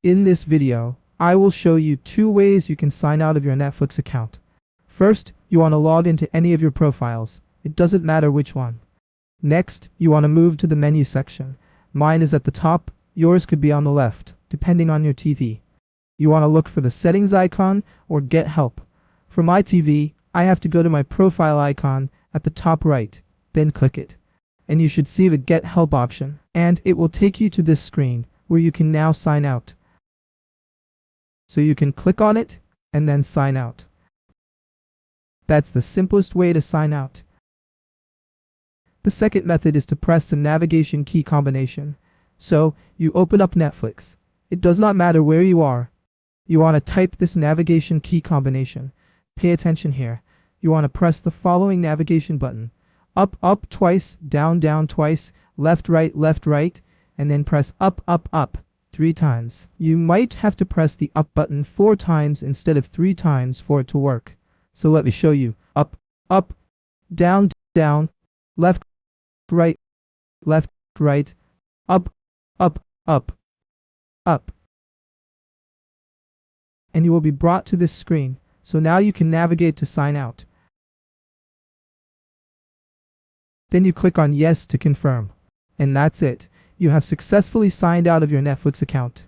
In this video, I will show you 2 ways you can sign out of your Netflix account. First, you want to log into any of your profiles. It doesn't matter which one. Next, you want to move to the menu section. Mine is at the top, yours could be on the left, depending on your TV. You want to look for the settings icon or get help. For my TV, I have to go to my profile icon at the top right, then click it. And you should see the get help option, and it will take you to this screen where you can now sign out. So you can click on it and then sign out. That's the simplest way to sign out. The second method is to press the navigation key combination. So you open up Netflix. It does not matter where you are. You want to type this navigation key combination. Pay attention here. You want to press the following navigation button. Up, up twice, down, down twice, left, right, and then press up, up 3 times. You might have to press the up button 4 times instead of 3 times for it to work. So let me show you. Up, up, down, down, left, right, up, up. And you will be brought to this screen. So now you can navigate to sign out. Then you click on yes to confirm. And that's it. You have successfully signed out of your Netflix account.